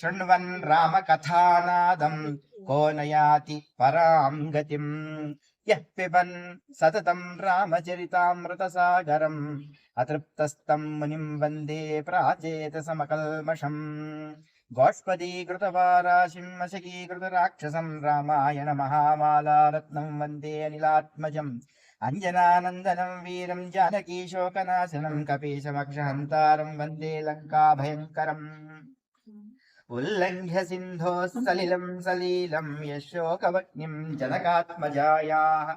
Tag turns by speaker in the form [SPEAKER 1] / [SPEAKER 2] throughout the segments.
[SPEAKER 1] शृण्वन् रामकथानादं को न याति परां गतिम् यः पिबन् सततं रामचरितामृतसागरम् अतृप्तस्तं मुनिं वन्दे प्राचेतसमकल्मषम् गोष्पदीकृतवाराशिं वशकीकृतराक्षसं रामायण महामालारत्नं वन्दे अनिलात्मजम् अंजनानन्दनं वीरं जानकीशोकनाशनं कपीशमक्षहन्तारं वन्दे लङ्काभयङ्करम् उल्लङ्घ्य सिन्धोः सलिलं सलीलं यशोकवह्निं जनकात्मजायाः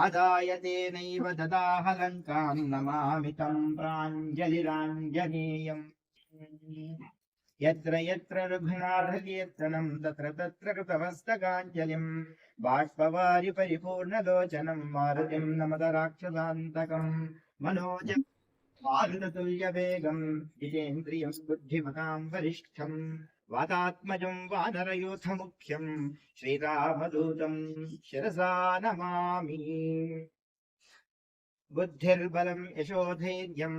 [SPEAKER 1] आदाय तेनैव ददाह लङ्कां नमामि तं प्राञ्जलिराञ्जनेयम् यत्र यत्र रघुनाथकीर्तनं तत्र तत्र कृतमस्तकाञ्जलिं बाष्पवारि परिपूर्णलोचनं मारुतिं नमत राक्षसान्तकं मनोज मारुततुल्यवेगं जितेन्द्रियं बुद्धिमतां वरिष्ठं वातात्मजं वानरयूथमुख्यं श्रीरामदूतं शिरसा नमामि बुद्धिर्बलं यशोधैर्यं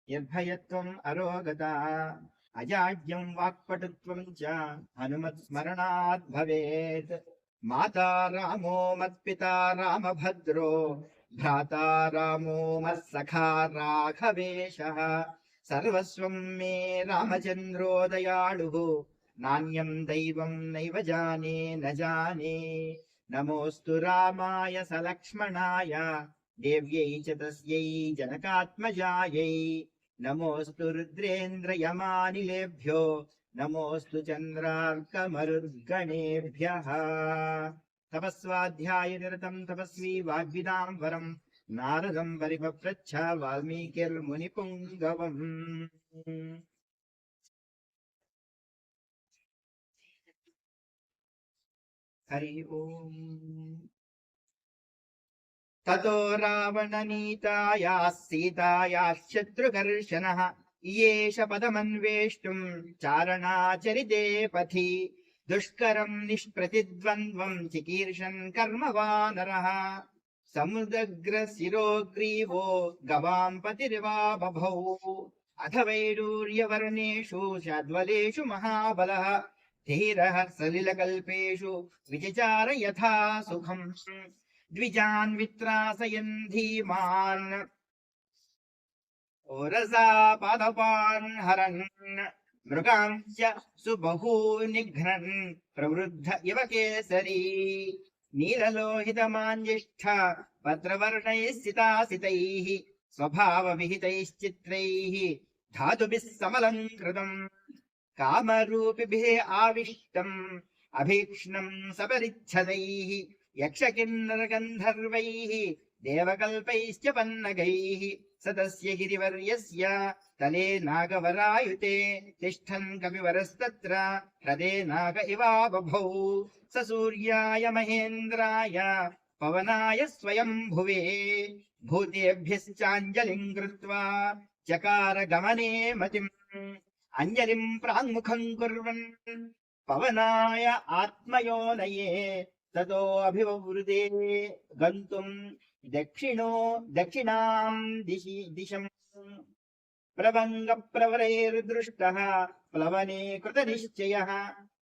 [SPEAKER 1] यद्भयत्वम् अरोगता अजाड्यं वाक्पटुत्वं च हनुमत्स्मरणात् भवेत् माता रामो मत्पिता रामभद्रो भ्राता रामो मत्सखा राघवेशः सर्वस्वं मे रामचन्द्रो दयाळुः नान्यं दैवं नैव जाने न जाने नमोऽस्तु रामाय सलक्ष्मणाय देव्यै च तस्यै जनकात्मजायै नमोऽस्तु रुद्रेन्द्रयमानिलेभ्यो नमोऽस्तु चन्द्रार्कमरुद्गणेभ्यः तपस्वाध्यायनिरतं तपस्वी वाग्विदां वरं नारदं परिपप्रच्छ वाल्मीकिर्मुनिपुङ्गवम् हरि ओम् ततो रावणनीतायाः सीतायाः शत्रुकर्षणः येष पदमन्वेष्टुं चारणाचरिते पथि दुष्करं निष्प्रतिद्वन्द्वं चिकीर्षन् कर्मवानरः समुद्रग्रशिरोग्रीवो गवां पतिर्वा बभौ अथ वैडूर्यवर्णेषु शाद्वलेषु महाबलः धीरः सलिलकल्पेषु विचचार यथा सुखम् द्विजान् वित्रासयन् धीमान् ओरसा पादपान् हरन् मृगांश्च सुबहून् निघ्नन् प्रवृद्ध इव केसरी नीललोहितमाञ्जिष्ठ पत्रवर्णैः सितासितैः स्वभावविहितैश्चित्रैः धातुभिः समलङ्कृतम् कामरूपिभिः आविष्टम् अभीक्ष्णम् सपरिच्छदैः यक्षकिन्नरगन्धर्वैः देवकल्पैश्च पन्नगैः स तस्य गिरिवर्यस्य तले नागवरायुते तिष्ठन् कविवरस्तत्र ह्रदे नाग इवा बभौ स सूर्याय महेन्द्राय पवनाय स्वयं भुवे भूतेभ्यश्चाञ्जलिं कृत्वा चकार गमने मतिम् अञ्जलिं प्राङ्मुखं कुर्वन् पवनाय आत्मयोनये ततो अभिववृते गन्तुं दक्षिणां दिशम् प्लवङ्गप्रवरैर्दृष्टः प्लवने कृतनिश्चयः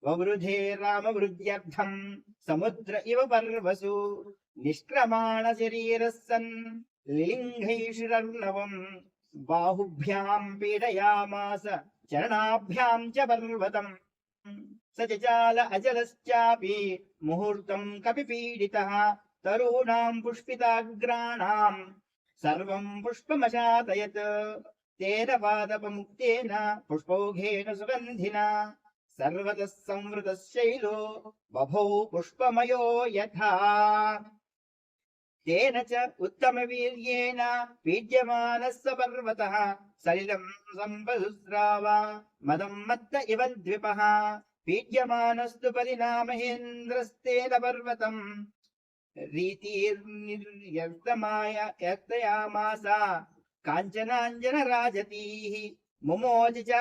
[SPEAKER 1] ववृधे रामवृद्ध्यर्थं समुद्र इव पर्वसु निष्क्रमाणशरीरः सन् लिङ्गैषिरर्णवम् बाहुभ्यां पीडयामास चरणाभ्यां च पर्वतम् स चचाल अचलश्चापि मुहूर्तं कपिपीडितः तरूणां पुष्पिताग्राणां सर्वं पुष्पमशातयत् तेन पादपमुक्तेन पुष्पौघेन सुगन्धिना सर्वतः संवृतः शैलो बभौ पुष्पमयो यथा तेन च उत्तमवीर्येण पीड्यमानः स पर्वतः सलिलं सम्पदुस्राव मदं मत्त इव द्विपः पीड्यमानस्तु परिणामहेन्द्रस्तेन पर्वतम् रीतिर्निर्यर्तयामास काञ्चनाञ्जनराजतीः मुमोज च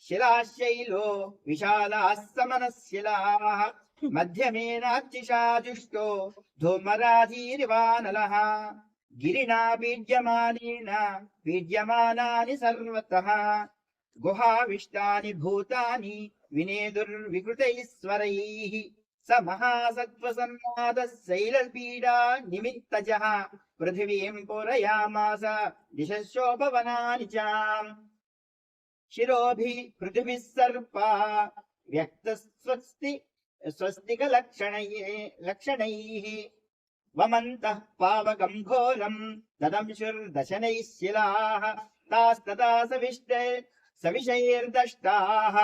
[SPEAKER 1] शिलाशैलो विशालाः समनशिलाः मध्यमेनार्चिषा जुष्टो धूमराजीरिवानलः गिरिणा पीड्यमानानि सर्वतः गुहाविष्टानि भूतानि विनेदुर्विकृतैश्वरैः स महासत्त्वसन्नादः शैलपीडा निमित्तजः पृथिवीं पूरयामास दिशश्चोपवनानि च शिरोभिः पृथिवीः सर्पा व्यक्तस्वस्तिकलक्षणैः वमन्तः पावकं घोरम् ददंशुर्दशनैः शिलाः तास्तदा सविशैर्दष्टाः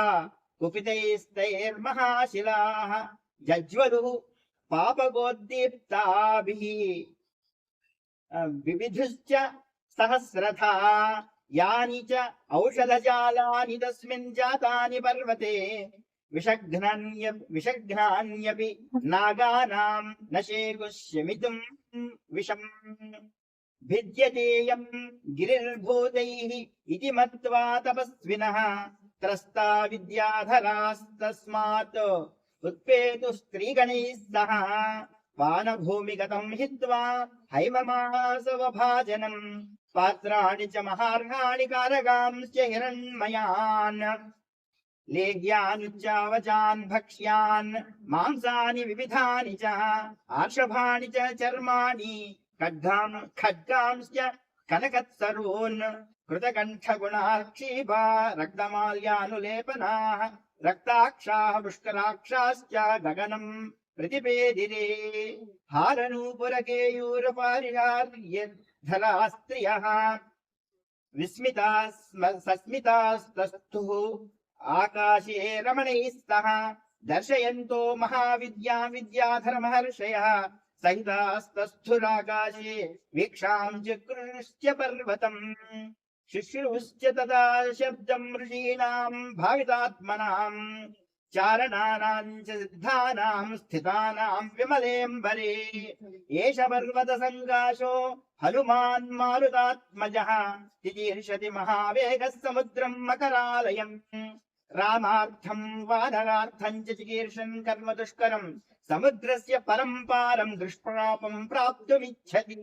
[SPEAKER 1] कुपितैस्तैर्महाशिलाः जज्वलुः पापकोद्दीप्ताभिः विविधुश्च सहस्रथा यानि च औषधजालानि तस्मिन् जातानि पर्वते विषघ्नान्यपि नागानां न शेकुष्यमितुं विषम् भिद्यतेयं गिरिर्भूतैः इति मत्वा तपस्विनः त्रस्ता विद्याधरास्तस्मात् उत्पेतु स्त्रीगणैः सह वानभूमिगतं हित्वा हैममासवभाजनम् पात्राणि च महार्हाणि कारगांश्च हिरण्मयान् लेह्यानुच्चावचान् भक्ष्यान् मांसानि विविधानि च आर्षभाणि च चर्माणि खड्गांश्च कनकत्सरून् कृतकण्ठगुणाक्षीभा रक्तमाल्यानुलेपनाः रक्ताक्षाः पुष्कराक्षाश्च गगनम् प्रतिपेदिरे हारनूपुरकेयूरपारिहार्यधरास्त्रियः सस्मितास्तस्थुः आकाशे रमणैः स्तः दर्शयन्तो विद्याधरमहर्षयः सहितास्तस्थुराकाशे वीक्षां चक्रुश्च पर्वतम् शुश्रूश्च तदा शब्दम् ऋषीणां भावितात्मनाम् चारणानां च सिद्धानां स्थितानां विमलेऽम्बरे एष पर्वतसङ्काशो हनुमान् मारुतात्मजः तितीर्षति महावेगः समुद्रम् मकरालयम् रामार्थं वानरार्थं च चिकीर्षन् कर्म दुष्करम् समुद्रस्य परम्पारं दुष्प्रापं प्राप्तुमिच्छति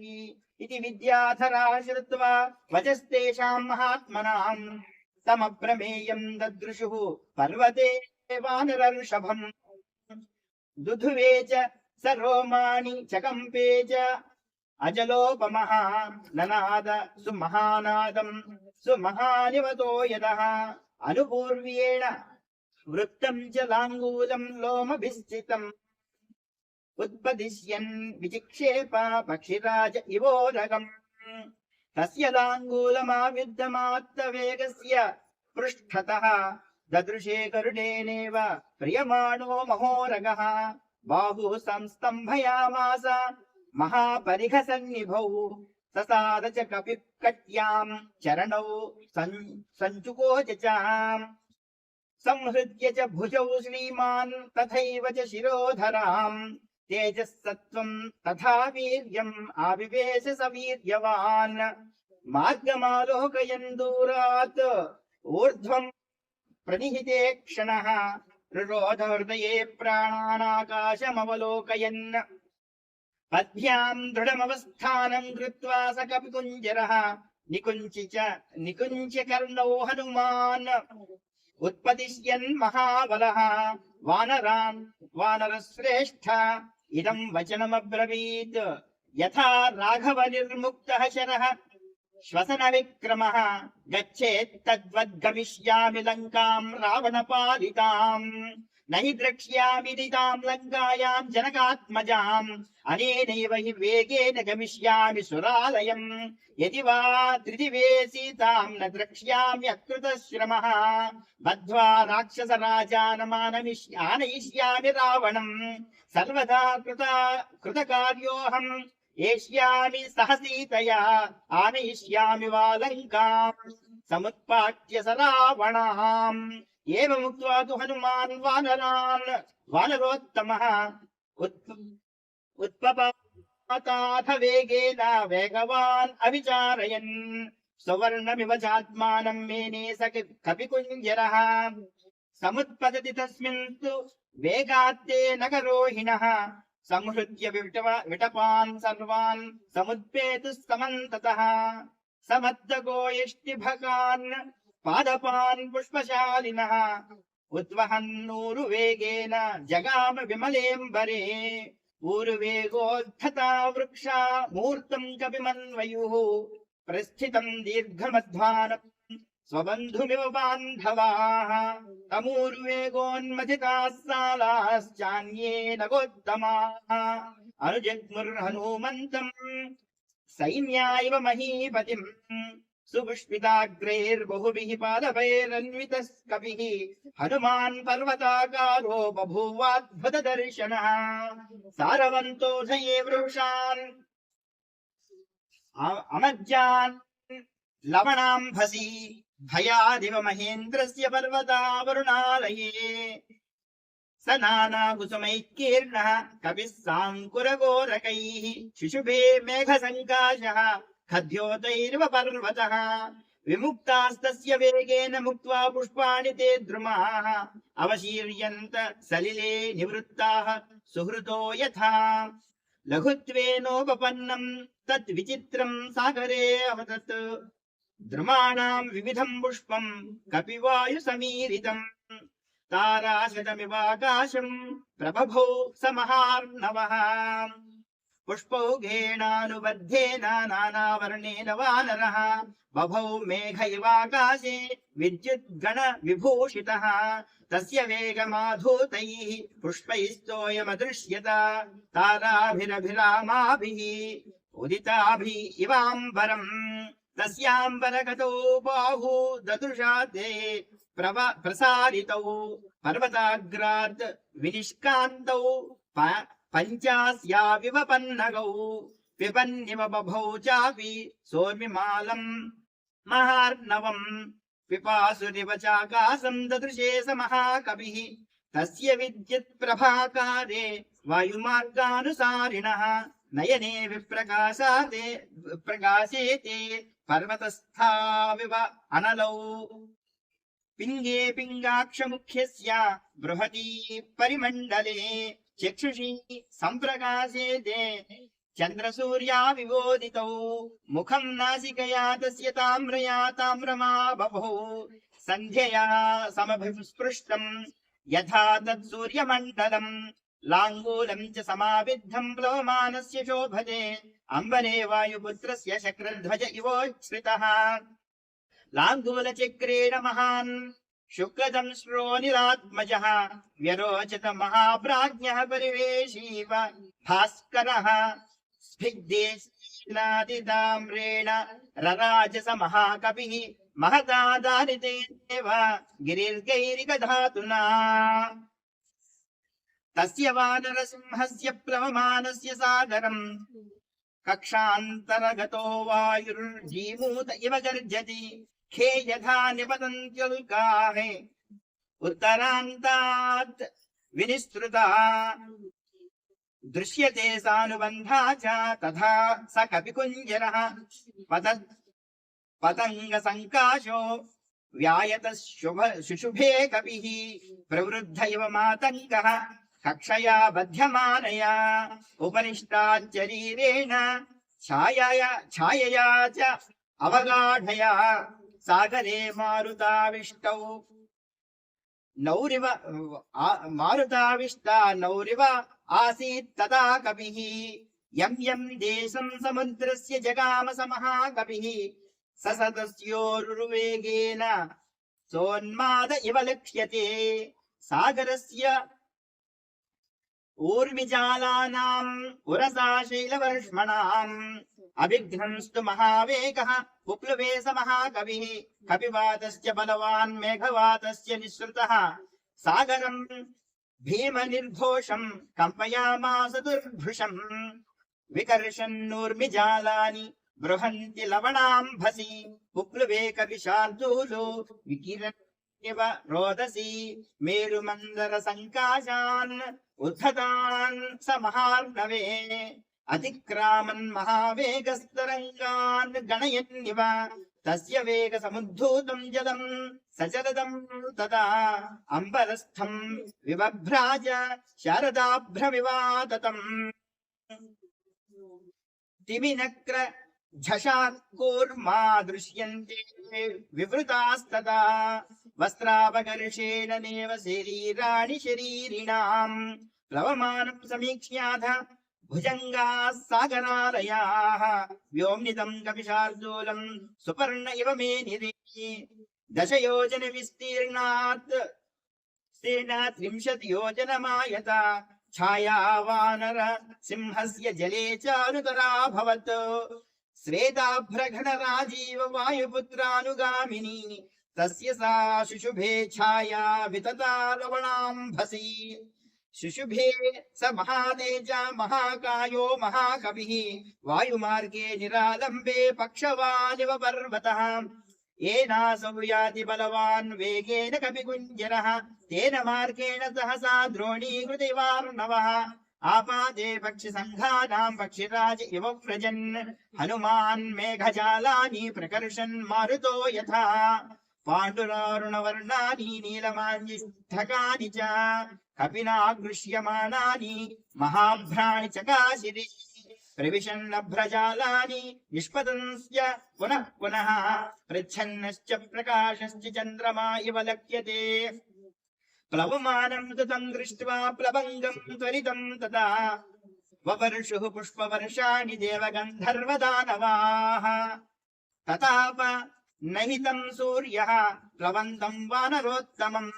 [SPEAKER 1] इति विद्याधरा श्रुत्वा वचस्तेषां महात्मनां तमप्रमेयं ददृशुः पर्वते वानरर्षभम् दुधुवे च स रोमाणि च कम्पे च अजलोपमः ननाद सुमहानादम् सुमहानिवतो यदः अनुपूर्व्येण वृत्तं च लाङ्गूलं लोमभिश्चितम् उत्पदिश्यन् विचिक्षेप पक्षिराज इवोरगम् तस्य लाङ्गूलमाविद्धमात्तवेगस्य पृष्ठतः ददृशे गरुडेनेव प्रियमाणो महोरगः बाहुः संस्तम्भयामास महापरिघसन्निभौ ससाद च कपिकट्यां चरणौ सञ्चुकोच च संहृत्य च भुजौ श्रीमान् तथैव च शिरोधराम् तेजःसत्त्वम् तथा वीर्यम् आविवेश स वीर्यवान् मार्गमालोकयन् दूरात् ऊर्ध्वम् प्रनिहिते क्षणः रुरोधहृदये प्राणानाकाशमवलोकयन् पद्भ्याम् दृढमवस्थानम् कृत्वा स कपिकुञ्जरः निकुञ्च्य कर्णौ हनुमान् उत्पदिश्यन् महाबलः वानरश्रेष्ठ इदम् वचनमब्रवीत् यथा राघव निर्मुक्तः शरः श्वसन विक्रमः गच्छेत् तद्वद्गमिष्यामि लङ्काम् रावणपालिताम् न हि द्रक्ष्यामि निताम् लङ्कायाम् जनकात्मजाम् अनेनैव हि वेगेन गमिष्यामि सुरालयम् यदि वा त्रिदिवे सीताम् न द्रक्ष्यामि अकृतश्रमः बद्ध्वा राक्षसराजानमानयिष्यामि रावणम् सर्वदा कृतकार्योऽहम् एष्यामि सह सीतया आनयिष्यामि वा लङ्काम् समुत्पाट्य स रावणाम् एवमुक्त्वा तु हनुमान् वानरोत्तमः उत्पपाताथ वेगेन वेगवान् अविचारयन् सुवर्णमिव चात्मानम् मेने स कपिकुञ्जरः समुत्पतति तस्मिन् तु वेगात्ते नगरोहिणः संहृत्य विटपान् सर्वान् समुत्पेतुः समन्ततः समद्दगो यष्टिभकान् पादपान् पुष्पशालिनः उद्वहन्नूरुवेगेन जगाम विमलेऽम्बरे ऊरुवेगोत्थता वृक्षा मूर्तम् कपिमन्वयुः प्रस्थितम् दीर्घमध्वानम् स्वबन्धुमिव बान्धवाः तमूरुवेगोन्मथिताः सालाश्चान्ये नगोत्तमाः अनुजग्मुर्हनूमन्तम् सैन्या इव महीपतिम् सुपुष्पिताग्रैर्बहुभिः पादपैरन्वितः कपिः हनुमान् पर्वताकारो बभूवाद्भुतदर्शनः सारवन्तोऽधये वृक्षान् अमज्जान् लवणाम्भसि भयादिव महेन्द्रस्य पर्वतावरुणालये स नानाकुसुमैकीर्णः कपिः साङ्कुरगोरकैः शिशुभे मेघसङ्काशः खद्योतैर्व पर्वतः विमुक्तास्तस्य वेगेन मुक्त्वा पुष्पाणि ते द्रुमाः अवशीर्यन्त सलिले निवृत्ताः सुहृतो यथा लघुत्वेनोपपन्नम् तत् विचित्रम् सागरे अवतत् द्रुमाणाम् विविधम् पुष्पम् कपिवायुसमीरितम् ताराशतमिवाकाशम् प्रबभौ स महार्णवः पुष्पौघेणानुबद्धेन नानावर्णेन वानरः बभौ मेघ इवाकाशे विद्युद्गण विभूषितः तस्य वेगमाधूतैः पुष्पैस्तोयमदृश्यत ताराभिरभिरामाभिः उदिताभिः इवाम्बरम् तस्याम्बरगतौ बाहू ददृशा ते प्रसारितौ पर्वताग्रात् विनिष्कान्तौ पञ्चास्याविव पन्नगौ पिबन्निव बभौ चापि सोमिमालम् महार्णवम् पिपासुरिव चाकाशम् ददृशे स महाकविः तस्य विद्युत्प्रभाकारे वायुमार्गानुसारिणः नयने विप्रकाशेते पर्वतस्थाविव अनलौ पिङ्गे पिङ्गाक्षमुख्यस्य बृहती परिमण्डले चक्षुषी सम्प्रकाशेते चन्द्रसूर्या विवोदितौ मुखम् नासिकया तस्य ताम्रया ताम्रमा बभौ सन्ध्यया समभिस्पृष्टम् यथा तत्सूर्यमण्डलम् लाङ्गूलम् च समाविद्धम् प्लवमानस्य शोभते अम्बरे वायुपुत्रस्य शक्रध्वज इवोच्छ्रितः लाङ्गूलचक्रेण महान् शुक्रदंश्रो निरात्मजः व्यरोचत महाप्राज्ञः परिवेशीव भास्करः स्फिग्देशेनादिताम्रेण रराजस महाकपिः महता दारितेव गिरिर्गैरिकधातुना तस्य वानरसिंहस्य प्लवमानस्य सागरम् कक्षान्तरगतो वायुर्जीमूत इव गर्जति खे यथा निपतन्त्युल्काः उत्तरान्तात् विनिस्तृता दृश्यते सानुबन्धा च तथा स कपिकुञ्जरः पतङ्गसङ्काशो व्यायतः शुशुभे कपिः प्रवृद्ध इव मातङ्गः कक्षया बध्यमानया उपनिष्टाच्चरीरेण छायया च अवगाढया सागरे मारुताविष्टौ नौरिव आसीत् तदा कपिः यं यं देशं समुद्रस्य जगाम स महाकपिः ससदस्योरुवेगेन सोन्माद इव लक्ष्यते सागरस्य ऊर्मिजालानाम् उरसा शैलवर्ष्मणाम् अभिघ्नंस्तु महावेगः पुप्लुवे स महाकविः कपिवातस्य बलवान् मेघवातस्य निःसृतः सागरम् भीमनिर्घोषम् कम्पयामास दुर्भृशम् विकर्षन्नूर्मिजालानि बृहन्ति लवणाम्भसि पुप्लुवे कपिशार्दूलो विकिरन्निव रोदसी मेरुमन्दर सङ्काशान् उद्धतान् स महार्णवे अतिक्रामन् महावेगस्तरङ्गान् गणयन्निव तस्य वेग समुद्धूतम् जलम् सचरदम् तदा अम्बरस्थम् विबभ्राज शारदाभ्रमिवाततम् तिमिनक्र झषात्कूर्मा दृश्यन्ते विवृतास्तदा वस्त्रापकर्षेण नेव शरीराणि शरीरिणाम् प्लवमानं समीक्ष्याथ भुजङ्गाः सागरालयाः व्योम्निदं कपिशार्दूलं सुपर्ण इव मेनिरे दशयोजन विस्तीर्णात् सेना 30 योजनमायता छाया वानर सिंहस्य जले चानुतराभवत् श्वेताभ्रघनराजीव वायुपुत्रानुगामिनी तस्य सा शुशुभे छाया वितता लवणाम्भसी शुशुभे स महातेजा महाकायो महाकविः वायुमार्गे निरालम्बे पक्षवानिव पर्वतः येनासौ याति बलवान् वेगेन कपिकुञ्जरः तेन मार्गेण सहसा द्रोणीकृतिवार्णवः आपादे पक्षिसङ्घानां पक्षिराज इव व्रजन् हनुमान् मेघजालानि प्रकर्षन् मारुतो यथा पाण्डुरारुणवर्णानि नीलमान्यस्थकानि च कपिना गृह्यमाणानि महाभ्राणि चकाशिरि प्रविशन्नभ्रजालानि निष्पतन्स्य पुनः पुनः प्रच्छन्नश्च प्रकाशश्च चन्द्रमा इव लक्ष्यते प्लवमानं तु तं दृष्ट्वा प्लवङ्गं त्वरितं तदा ववर्षुः पुष्पवर्षाणि देवगन्धर्वदानवाः तताप नहितं सूर्यः प्लवन्तं वानरोत्तमम्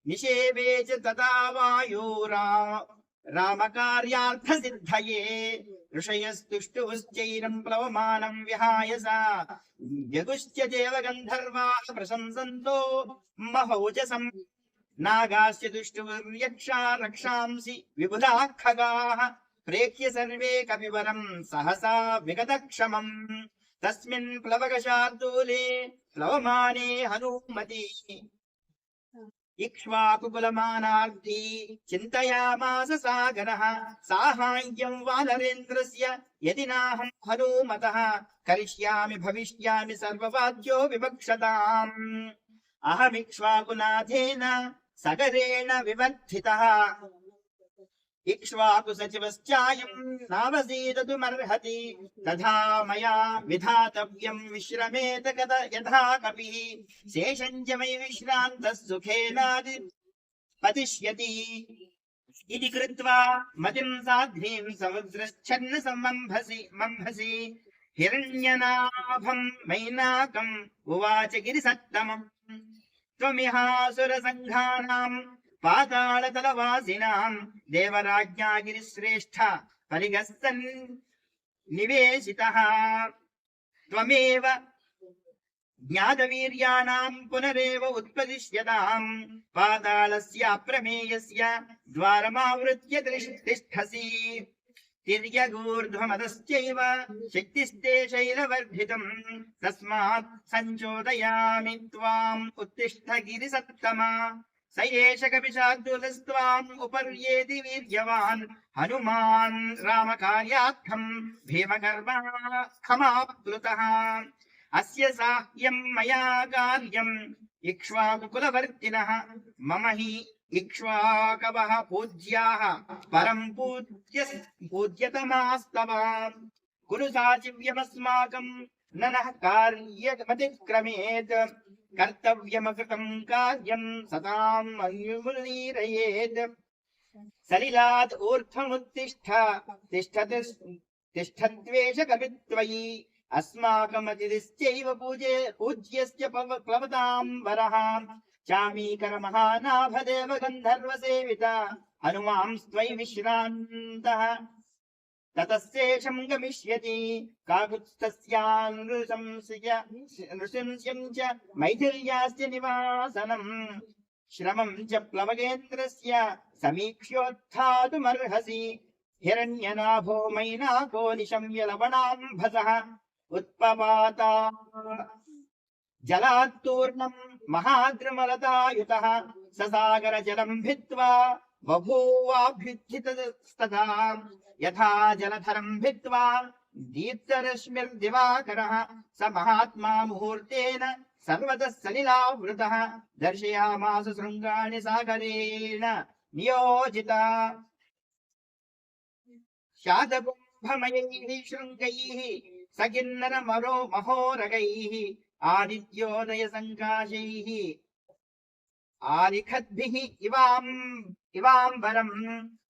[SPEAKER 1] निषेवे च तदा वायुरा रामकार्यार्थसिद्धये ऋषयस्तुष्टुश्चैनं प्लवमानं विहाय सा यगुश्च देवगन्धर्वाः प्रशंसन्तो महौजसम् नागास्य दुष्टुर्यक्षा रक्षांसि विबुधाः खगाः प्रेक्ष्य सर्वे कपिवरं सहसा विगतक्षमम् तस्मिन् प्लवकशार्दूले प्लवमाने हनूमति इक्ष्वाकुकुलमानार्थी चिन्तयामास सागरः साहाय्यं वानरेन्द्रस्य यदि नाहं हनूमतः करिष्यामि भविष्यामि सर्ववाद्यो विवक्षताम् अहमिक्ष्वाकुनाथेन सगरेण विवर्धितः इक्ष्वाकु सचिवश्चायं नावसीदतुमर्हति तथा मया विधातव्यं विश्रमेत यथा कपिः शेषं च मयि विश्रान्तः सुखेनादिपतिष्यति इति कृत्वा मतिं साध्वीं समुद्रच्छन्न सम्मम्भसि हिरण्यनाभं मैनाकम् उवाच गिरिसत्तमम् त्वमिहासुरसङ्घानां पातालतलवासिनां देवराज्ञा गिरिश्रेष्ठ परिगस्तन् निवेशितः त्वमेव ज्ञातवीर्याणां पुनरेव उत्पदिश्यतां पातालस्य अप्रमेयस्य द्वारमावृत्य तिष्ठसि तिर्यगूर्ध्वमदश्चैव शक्तिस्ते शैलवर्धितम् तस्मात् सञ्चोदयामि त्वाम् उत्तिष्ठ गिरिसत्तमा स एष कपिशार्दूलस्त्वाम् उपर्येति वीर्यवान् हनुमान् रामकार्यार्थम् भीमगर्वा खमाप्लुतः अस्य साह्यम् मया कार्यम् इक्ष्वाकुकुलवर्तिनः मम हि इक्ष्वाकवः पूज्याः परम् पूज्यतमास्तव कुरु साचिव्यमस्माकम् ननः कार्यमतिक्रमेत् कर्तव्यमकृतं कार्यं सताम् अन्युर्नीरयेत् सलिलात् ऊर्ध्वमुत्तिष्ठ तिष्ठत्वेष कपित्वयि अस्माकमतिथिश्चैव पूज्यश्च प्लवतां वरः चामीकर महानाभदेव गन्धर्वसेविता हनुमांस्त्वयि विश्रान्तः ततस्येषं गमिष्यति काकुत्स्थस्यानृशंस्यं च मैथिल्यास्य निवासनम् श्रमं च प्लवगेन्द्रस्य समीक्ष्योत्थातुमर्हसि हिरण्यनाभो मैनाको निशम्य लवणाम्भसः उत्पपाता जलात्तूर्णं महाद्रुमलतायुतः ससागरजलं भित्त्वा बभूवाभ्युत्थितस्तथा यथा जलधरं भित्त्वा दीप्तरश्मिर्दिवाकरः स महात्मा मुहूर्तेन सर्वतः सलिलावृतः दर्शयामास शृङ्गाणि सागरेण नियोजिता शातकुम्भमयैः शृङ्गैः सकिन्नर मरो महोरगैः आदित्योदय सङ्काशैः आलिखद्भिः इवाम्बरम्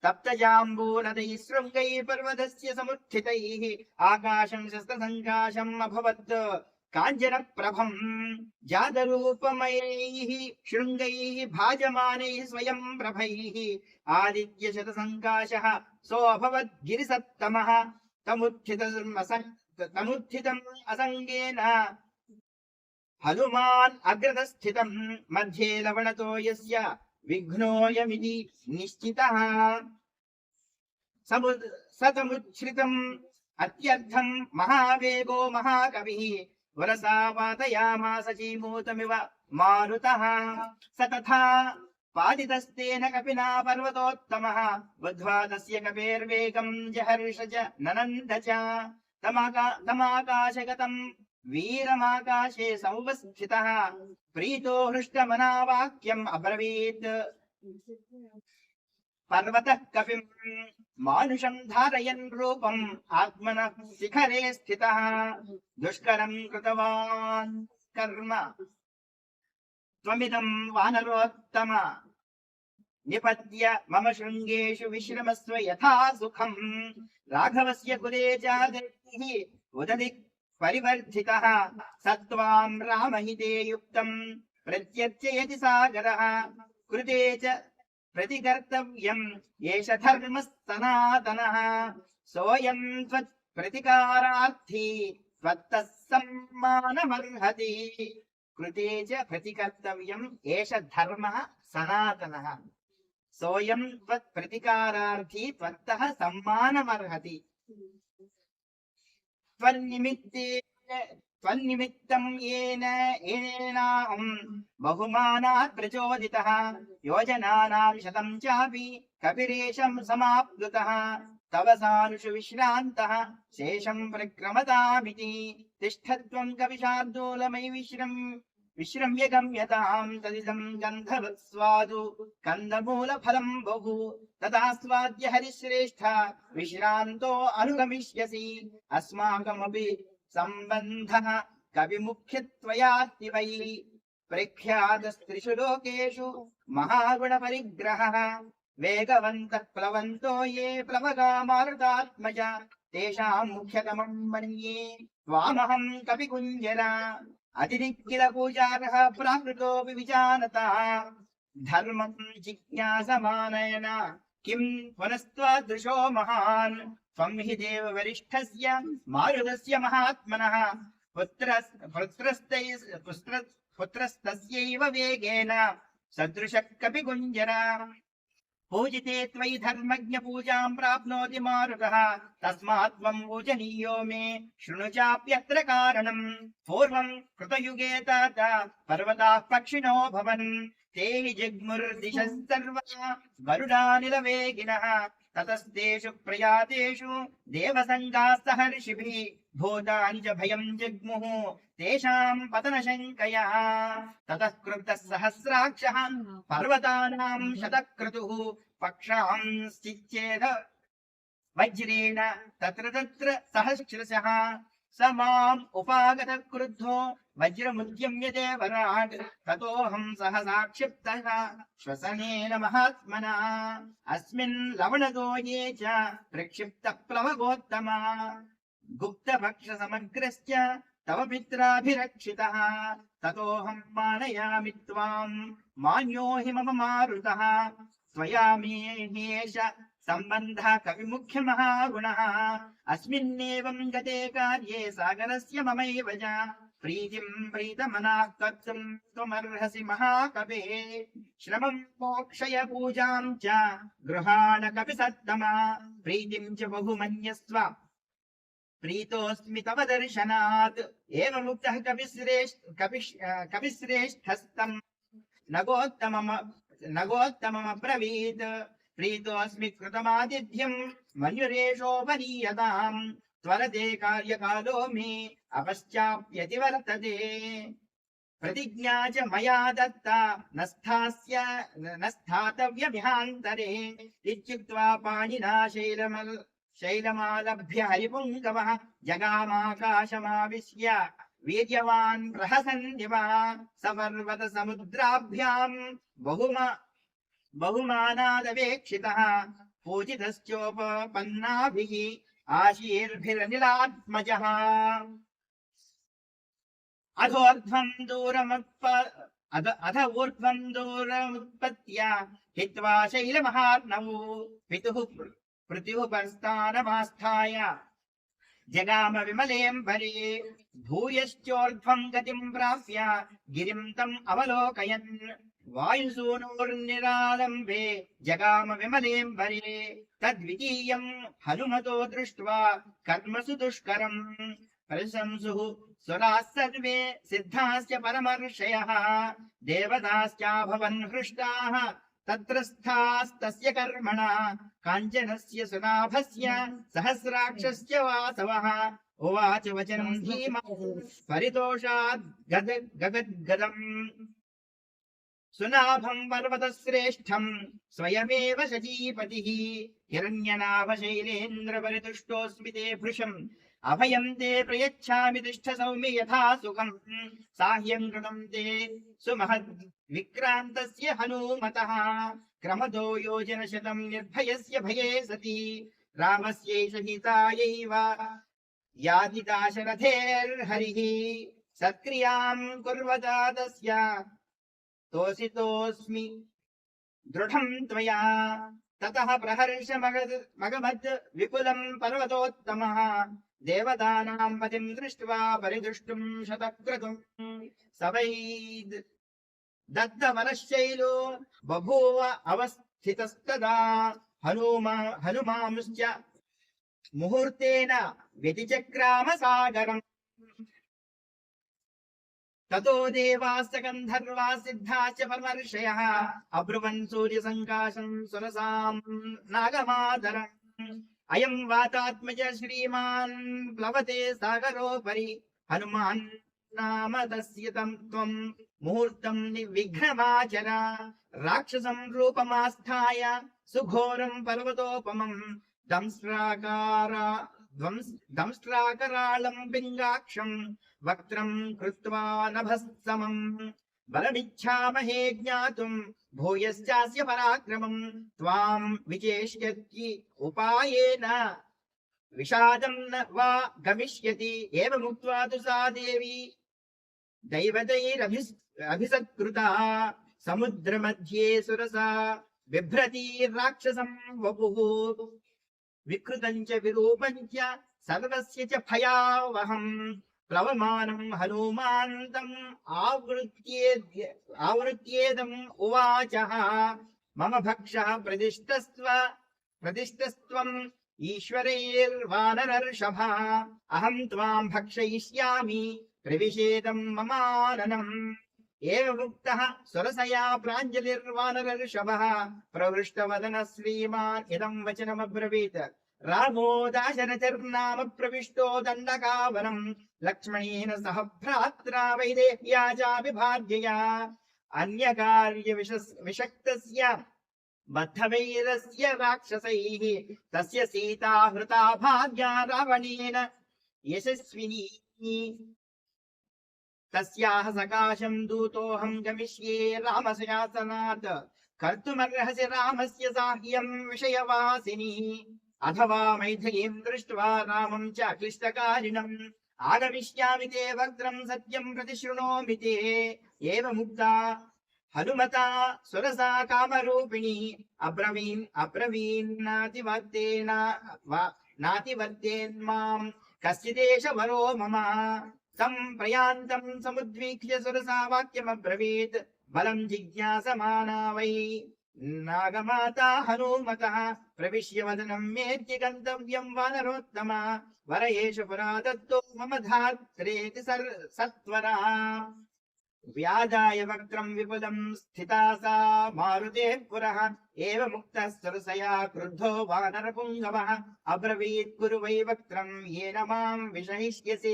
[SPEAKER 1] तप्तजाम्बूनदैः शृङ्गैः पर्वतस्य समुत्थितैः आकाशं शस्त्रसङ्काशम् अभवत् काञ्चनप्रभम् जातरूपमयैः शृङ्गैः भाजमानैः स्वयं प्रभैः आदित्यशतसङ्काशः सोऽभवत् गिरिसत्तमः तमुत्थितम् असङ्गेन हनुमान् अग्रतस्थितम् मध्ये लवणतो यस्य विघ्नोऽयमिति निश्चितः सतमुच्छ्रितम् अत्यर्थम् महावेगो महाकविः वरसा पातयामास चीमूतमिव मारुतः स तथा पातितस्तेन कपिना पर्वतोत्तमः बुद्ध्वा तस्य कपेर्वेगम् जहर्ष च ननन्द च तमाकाशगतम् वीरमाकाशे समुपस्थितः प्रीतो हृष्टमनावाक्यम् अब्रवीत् पर्वतः कपिम् मानुषम् धारयन् रूपम् आत्मनः शिखरे स्थितः दुष्करम् कृतवान् कर्म त्वमिदम् वानरोत्तम निपत्य मम शृङ्गेषु विश्रमस्व यथा सुखम् राघवस्य कुले जातैः उदधि परिवर्धितः सत्त्वाम् रामहिते युक्तम् प्रत्यर्चयति सागरः कृते च प्रतिकर्तव्यम् एष धर्मः सनातनः सोऽयम् त्वत्प्रतिकारार्थी त्वत्तः सम्मानमर्हति कृते च प्रतिकर्तव्यम् एष धर्मः सनातनः सोऽयम् त्वत्प्रतिकारार्थी त्वत्तः सम्मानमर्हति त्वन्निमित्तम् येनाहम् बहुमानात् प्रचोदितः योजनानां शतम् चापि कपिरेशम् समाप्लुतः तव सानुषु विश्रान्तः शेषम् प्रक्रमतामिति तिष्ठत्वम् कविशार्दूलमयि विश्रम्य गम्यताम् तदिदम् गन्धवत्स्वादु कन्दमूलफलम् बहु तदास्वाद्य हरिश्रेष्ठ विश्रान्तो अनुगमिष्यसि अस्माकमपि सम्बन्धः कविमुख्यत्वयास्ति वै प्रख्यातस्त्रिषु लोकेषु महागुणपरिग्रहः वेगवन्तः प्लवन्तो ये प्लवगा मारुतात्मज तेषाम् मुख्यतमम् मन्ये त्वामहम् कपिकुञ्जर अतिरिक्किल पूजार्हः प्राकृतोऽपि विजानता धर्मम् जिज्ञासमानयन किम् पुनस्त्वादृशो महान् त्वम् हि देव वरिष्ठस्य मारुतस्य महात्मनः पुत्रस्तस्यैव वेगेन सदृशः कपिकुञ्जर पूजिते त्वयि धर्मज्ञ पूजाम् प्राप्नोति मारुतः तस्मात् त्वम् पूजनीयो मे शृणु चाप्यत्र कारणम् पूर्वम् कृतयुगे तात पर्वताः पक्षिणो भवन् ते हि जिग्मुर्दिशः सर्वदा गरुडानिलवेगिनः ततस्तेषु प्रयातेषु देवसङ्गाः सहर्षिभिः भूतानि च भयम् जग्मुः तेषाम् पतनशङ्कया ततः क्रुद्धः सहस्राक्षः पर्वतानाम् शतक्रतुः पक्षांश्चिच्छेद वज्रेण तत्र तत्र सहस्रशः स माम् उपागतः क्रुद्धो वज्रमुद्यम्य देवराट् ततोऽहम् सहसा क्षिप्तः श्वसनेन महात्मना अस्मिन् लवणतो ये च प्रक्षिप्तप्लवगोत्तमा गुप्तभक्षसमग्रश्च तव पित्राभिरक्षितः ततोऽहम् मानयामि त्वाम् मान्यो हि मम मारुतः त्वया मे ह्येष सम्बन्धः कविमुख्यमहागुणः अस्मिन्नेवम् गते कार्ये सागरस्य ममैव च प्रीतिम् प्रीतमनाः कर्तुम् त्वमर्हसि महाकवे श्रमम् मोक्षय पूजाम् च गृहाण कपिसत्तमा प्रीतिम् च बहुमन्यस्व प्रीतोऽस्मि तव दर्शनात् एवमुक्तः कपिश्रेष्ठस्तम् नगोत्तममब्रवीत् प्रीतोऽस्मि कृतमातिथ्यम् मन्युरेषोपनीयताम् त्वरते कार्यकालो मे अपश्चाप्यतिवर्तते प्रतिज्ञा च मया दत्ता न स्थातव्यमिहान्तरे इत्युक्त्वा पाणिना शैलमालभ्य हरिपुङ्गवः जगामाकाशमाविश्य वीर्यवान् प्रहसन् दिवा सपर्वत समुद्राभ्याम् बहुमानादवेक्षितः पूजितश्चोपपन्नाभिः आशीर्भिरनिलात्मजः अथ ऊर्ध्वं दूरमुत्पत्य हित्वा शैलमहार्णवो पितुः पृथुः जगाम विमलेऽम्बरे भूयश्चोर्ध्वं गतिं प्राप्य गिरिं तम् अवलोकयन् वायुसूनोर्निरालम्बे जगाम विमलेऽम्बरे तद्वितीयं हनुमतो दृष्ट्वा कर्मसु दुष्करम् प्रशंसुः सुराः सर्वे सिद्धाश्च परमर्षयः देवताश्चाभवन् हृष्टाः तत्रस्थास्तस्य कर्मणा काञ्चनस्य सुनाभस्य सहस्राक्षस्य वासवः उवाच वचनं धीमः परितोषाद् गगद्गदम् सुनाभं पर्वतश्रेष्ठं स्वयमेव शचीपतिः हिरण्यनाभशैलेन्द्रपरितुष्टोऽस्मि ते भृशम् अभयं ते प्रयच्छामि तिष्ठ सौम्य यथा सुखम् साह्यं कृतं ते सुमहद् विक्रान्तस्य हनूमतः क्रमदो योजनशतं निर्भयस्य भये सति रामस्यैष हितायैव याति दाशरथेर्हरिः सत्क्रियां कुर्वता तस्य तोषितोऽस्मि दृढं त्वया ततः प्रहर्ष मगमद् विपुलं पर्वतोत्तमः देवतानां पतिं दृष्ट्वा परिदृष्टुं शतक्रतुं सवै दत्तवनश्शैलो बभूव अवस्थितस्तदा हनुमांश्च मुहूर्तेन व्यतिचक्राम सागरम् ततो देवाश्च गन्धर्वाः सिद्धाश्च परमर्षयः अब्रुवन् सूर्यसङ्काशं सुरसां नागमादरम् अयं वातात्मज श्रीमान् प्लवते सागरोपरि हनुमान् नाम तस्य त्वं मुहूर्तं निर्विघ्नमाचर राक्षसं रूपमास्थाय सुघोरं पर्वतोपमं दंष्ट्राकराळं पिङ्गाक्षं वक्त्रं कृत्वा नभस्समम् बलमिच्छामहे ज्ञातुं भूयश्चास्य पराक्रमं त्वां विचेष्यति उपायेन विषादं न वा गमिष्यति एवमुक्त्वा तु सा देवी दैवतैरभिसत्कृता समुद्रमध्ये सुरसा बिभ्रती राक्षसं वपुः विकृतं च विरूपं च सर्वस्य च भयावहम् प्लवमानं हनुमान्तम् आवृत्येदम् उवाचः मम भक्षः प्रतिष्ठस्त्वम् ईश्वरैर्वानरर्षभा अहं त्वां भक्षयिष्यामि प्रविशेदम् ममाननम् एवमुक्तः सुरसया प्राञ्जलिर्वानरर्षभः प्रवृष्टवदनः श्रीमान् इदं वचनमब्रवीत् रामो दाशरथिर्नाम प्रविष्टो दण्डकावनम् लक्ष्मणेन सह भ्रात्रा वैदेह्या चाभिभार्यया अन्यकार्यविषक्तस्य बद्धवैरस्य राक्षसैः तस्य सीता हृता भार्या रावणेन यशस्विनी तस्याः सकाशं दूतोऽहं गमिष्ये रामशासनात् कर्तुमर्हसि रामस्य साह्यं विषयवासिनी अथवा मैथिलीं दृष्ट्वा रामं च क्लिष्टकारिणम् आगमिष्यामि ते वक्त्रं सत्यं प्रतिशृणोमि ते एवमुक्ता हनुमता सुरसा कामरूपिणी नातिवर्तेन्मां कश्चिदेष वरो मम तं प्रयान्तं समुद्वीक्ष्य सुरसा वाक्यमब्रवीत् बलं जिज्ञासमाना वै नागमाता हनुमतः प्रविश्य वदनं मेत्य गन्तव्यं वानरोत्तम वर एष पुरा दत्तो मम धात्रेति सत्वरा व्याजाय वक्त्रं विपुलं स्थिता सा मारुतेः पुरः एवमुक्तः सुरसया क्रुद्धो वानरपुङ्गवः अब्रवीत् कुरु वै वक्त्रम् येन माम् विषहिष्यसि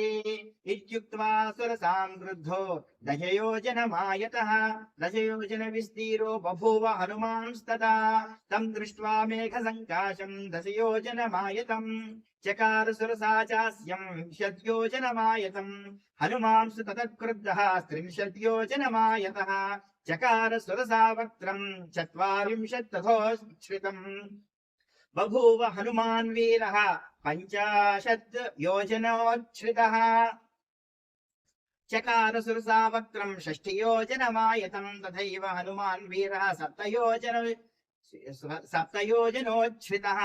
[SPEAKER 1] इत्युक्त्वा सुरसाम् क्रुद्धो दशयोजनमायतः दशयोजनविस्तीरो बभूव हनुमांस्तदा तम् दृष्ट्वा मेघसङ्काशम् दशयोजनमायतम् चकार सुरसा चास्यम् विंशद्योजनमायतम् हनुमांसु ततः क्रुद्धः त्रिंशद्योजनमायतः चकार सुरसा वक्त्रम् 40 तथोच्छ्रितम् बभूव हनुमान् वीरः 50 योजनोच्छ्रितः चकार सुरसा वक्त्रम् 60 योजनमायतम् तथैव हनुमान् वीरः 7 योजनोच्छ्रितः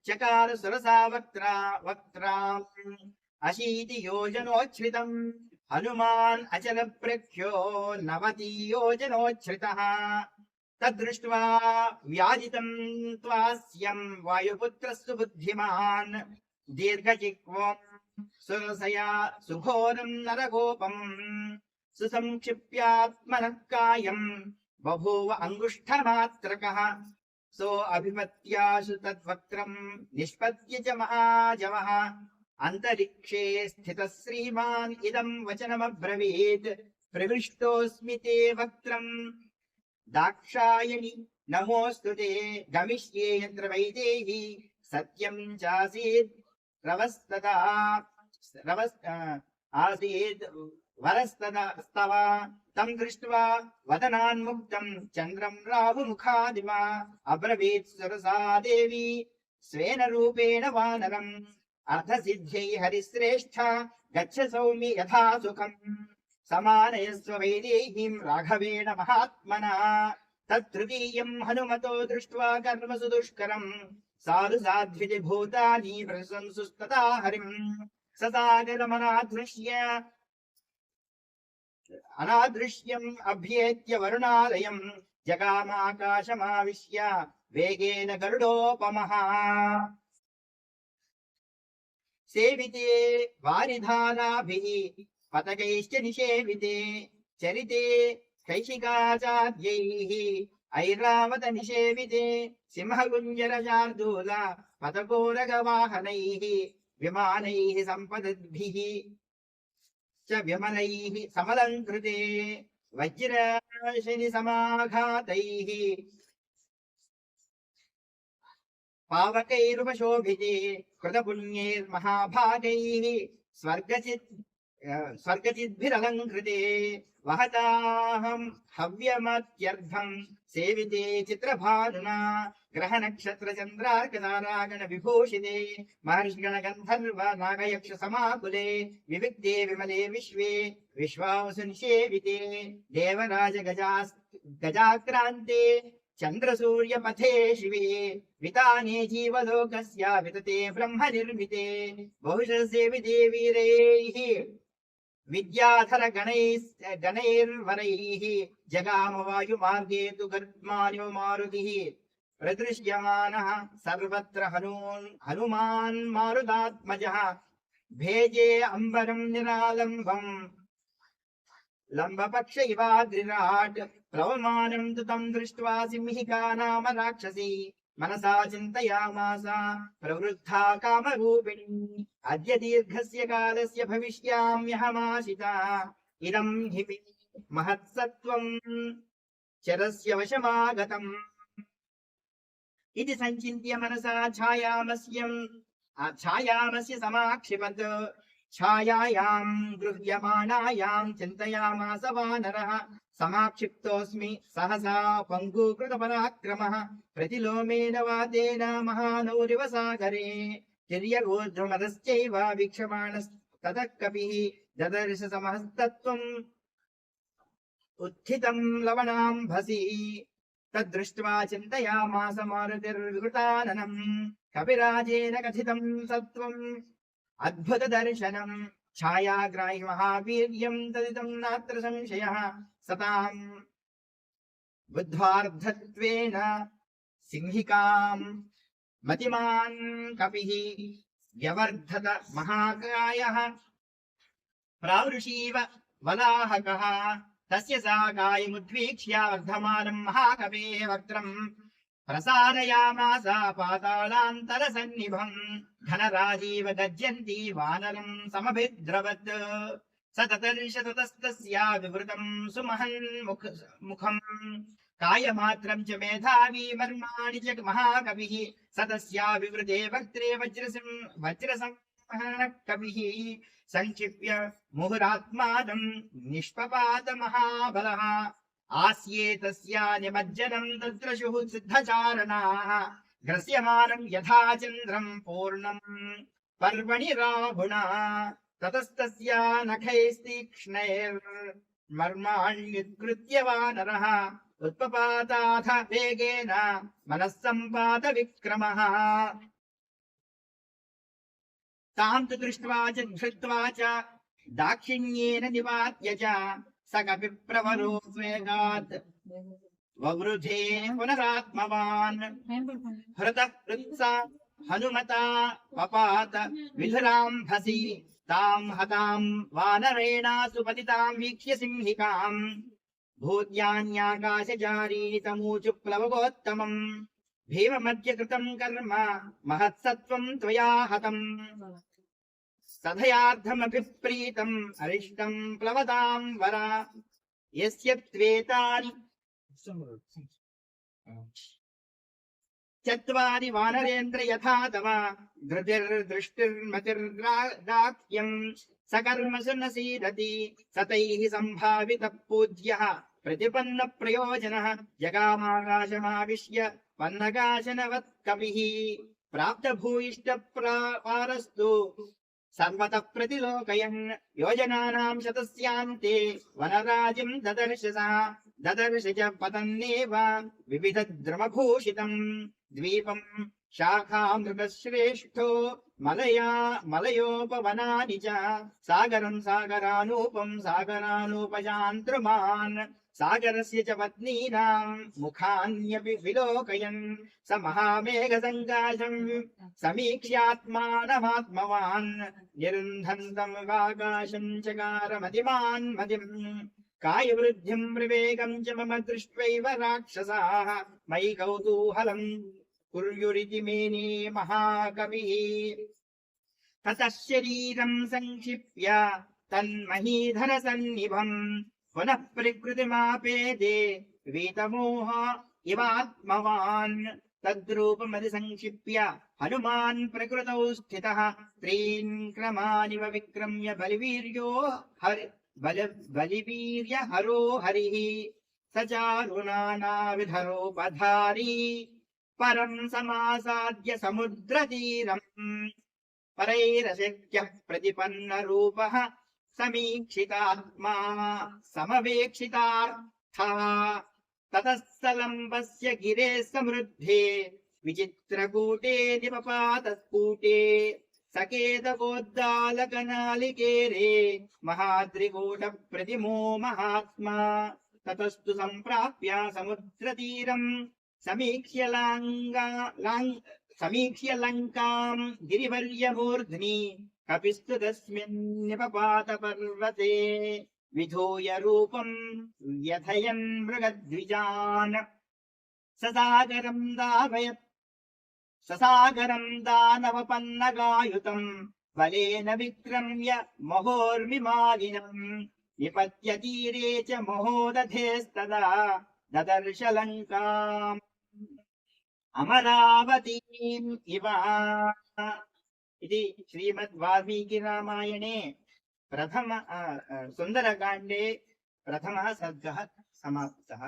[SPEAKER 1] चकार सुरसा वक्त्राम् 80 योजनोच्छ्रितम् हनुमान् अचल प्रख्यो 90 योजनोच्छ्रितः तद्दृष्ट्वा व्याजितम् त्वास्यम् वायुपुत्रस्तु बुद्धिमान् दीर्घजिह्वम् सुरसया सुघोरम् नरगोपम् सुसंक्षिप्यात्मनः कायम् बभूव अङ्गुष्ठमात्रकः सो अभिपत्याशु तद्वक्त्रम् निष्पत्य च महाजवः अन्तरिक्षे स्थितः श्रीमान् इदम् वचनमब्रवीत् प्रविष्टोऽस्मि ते वक्त्रम् दाक्षायणि नमोऽस्तु ते गमिष्ये यत्र वैदेही सत्यम् चासीत् आसीत् वरस्तव तम् दृष्ट्वा वदनान्मुक्तम् चन्द्रम् राहुमुखादिमा अब्रवीत् सुरसा देवी स्वेन रूपेण वानरम् अर्धसिद्ध्यै हरिश्रेष्ठ गच्छ सौम्य यथा सुखम् समानयस्व वैदेहीम् राघवेण महात्मना तत्तृतीयम् हनुमतो दृष्ट्वा कर्मसु दुष्करम् साधु साध्विति भूतानि प्रशंसुस्तथा हरिम् अनादृश्यम् अभ्येत्य वरुणालयम् जगामाकाशमाविश्य वेगेन गरुडोपमः सेविते वारिधाराभिः पतकैश्च निषेविते चरिते कैशिकाचार्यैः ऐरावत निषेविते सिंहकुञ्जरशार्दूल पतकोरगवाहनैः विमानैः सम्पदद्भिः च विमलैः समलङ्कृते वज्रशनि समाघातैः पावकैरुपशोभिते कृतपुण्यैर्महाभागैः स्वर्गचिद्भिरलङ्कृते वहताहम् हव्यमत्यर्थम् सेविते चित्रभानुना ग्रहनक्षत्रचन्द्रार्कतारागण विभूषिते महर्षिगणगन्धर्व नागयक्ष समाकुले विविक्ते विमले विश्वे विश्वावसु निषेविते देवराज गजाक्रान्ते चन्द्रसूर्यपथे शिवे विताने जीवलोकस्य वितते ब्रह्म निर्मिते बहुशः सेविते वीरैः विद्याधर गणैर्वरैः जगाम वायुमार्गे तु गर्मान्यो मारुतिः प्रदृश्यमानः सर्वत्र हनुमान् मारुतात्मजः भेजे अम्बरम् निरालम्बम् लम्बपक्ष इवाद्रिराट् प्लवमानम् तु तम् दृष्ट्वा सिंहिका नाम राक्षसी मनसा चिन्तयामास प्रवृद्धा कामरूपिणी अद्य दीर्घस्य कालस्य भविष्याम्यहमाशिता इदम् हि महत्सत्त्वम् चरस्य वशमागतम् इति सञ्चिन्त्य मनसा छायामस्य समाक्षिपत् छायायाम् गृह्यमाणायाम् चिन्तयामास वानरः समाक्षिप्तोऽस्मि सहसा पङ्गुकृतपराक्रमः प्रतिलोमेन वातेन महानौरिव सागरे तिर्यगोर्ध्वमदश्चैव वीक्षमाणस्ततः कपिः ददर्श समहस्तत्त्वम् उत्थितम् लवणाम्भसि तद्दृष्ट्वा चिन्तयामास मारुतिर्विकृताननम् कपिराजेन कथितम् सत्त्वम् अद्भुत दर्शनम् छायाग्राहि महावीर्यम् तदिदम् नात्र संशयः सताम् बुद्ध्वार्धत्वेन सिंहिकाम् मतिमान् कपिः व्यवर्धत महाकायः प्रावृषीव वलाहकः तस्य सा कायमुद्वीक्ष्य वर्धमानम् महाकपेः वक्त्रम् प्रसारयामास पातालान्तरसन्निभम् घनराजीव गज्यन्ति वानरम् समभिद्रवत् स ततर्ष ततस्तस्या विवृतम् मुखम् कायमात्रम् च मेधावी मर्माणि च महाकविः स तस्या विवृते वक्त्रे वज्रसंहनः कविः संक्षिप्य मुहुरात्मानम् निष्पपात महाबलः आस्ये तस्या निमज्जनम् तद्रशुः सिद्धचारणाः ग्रस्यमानम् यथा चन्द्रम् पूर्णम् पर्वणि राहुणा ततस्तस्या नखैस्तीक्ष्णैर्मर्माण्युत्कृत्य वानरः उत्पपाताथ वेगेन मनः सम्पात विक्रमः तां तु दृष्ट्वा च धृत्वा च दाक्षिण्येन निवात्य च स कपिप्रवरो स्वेगात् ववृधे पुनरात्मवान् हृतः कृत्सा हनुमता पपात विधुराम्भसि तां हतां वानरेणासु पतितां वीक्ष्य सिंहिकाम् भूत्यान्याकाशजारीतमूचु प्लवगोत्तमम् भीममद्य कृतम् कर्म महत्सत्त्वम् त्वया हतम् सधयार्धमभिप्रीतम् अरिष्टम् प्लवताम् वर यस्य त्वेतानि चत्वारि वानरेन्द्र यथा तव धृतिर्दृष्टिर्मतिर्दाक्ष्यम् सकर्मसु न सीदति स तैः सम्भावितः पूज्यः प्रतिपन्न प्रयोजनः जगामाकाशमाविश्य पन्नकाशनवत् कविः प्राप्तभूयिष्ठपारस्तु सर्वतः प्रतिलोकयन् योजनानाम् शतस्यान्ते वनराजिम् ददर्श च पतन्नेव विविधद्रुमभूषितम् द्वीपम् शाखामृगश्रेष्ठो मलयोपवनानि च सागरम् सागरानूपम् सागरानूपजान्तृमान् सागरस्य च पत्नीनाम् मुखान्यपि विलोकयन् स महामेघसङ्काशम् समीक्ष्यात्मानमात्मवान् निरुन्धन्तम् वाकाशम् चकारमतिमान् मतिम् कायवृद्धिम् विवेकम् च मम दृष्ट्वैव राक्षसाः मयि कौतूहलम् कुर्युरिति मेने महाकविः ततः शरीरम् संक्षिप्य तन्महीधरसन्निभम् पुनः प्रकृतिमापेदे वीतमोह इवात्मवान् तद्रूपमधिसंक्षिप्य हनुमान् प्रकृतौ स्थितः त्रीन् क्रमानिव विक्रम्य बलिवीर्य हरो हरिः स चारुणानाविधरोपधारी परम् समासाद्य समुद्रतीरम् परैरशक्यः प्रतिपन्नरूपः समीक्षितात्मा समवेक्षितार्थः ततः सलम्बस्य गिरेः समृद्धे विचित्रकूटे निपपातस्फूटे सकेतकोद्दालकनालिकेरे महाद्रिकूटप्रतिमो महात्मा ततस्तु सम्प्राप्य समुद्रतीरम् समीक्ष्य लङ्काम् गिरिवर्यमूर्ध्नि कपिस्तु तस्मिन्निपपात पर्वते विधूय रूपम् व्यथयन् मृगद्विजान् ससागरम् दानवपन्नगायुतम् बलेन विक्रम्य महोर्मिमालिनम् निपत्य तीरे च महोदधेस्तदा ददर्श लङ्काम् अमरावतीम् इव इति श्रीमद्वाल्मीकिरामायणे प्रथम सुन्दरकाण्डे प्रथमः सर्गः समाप्तः।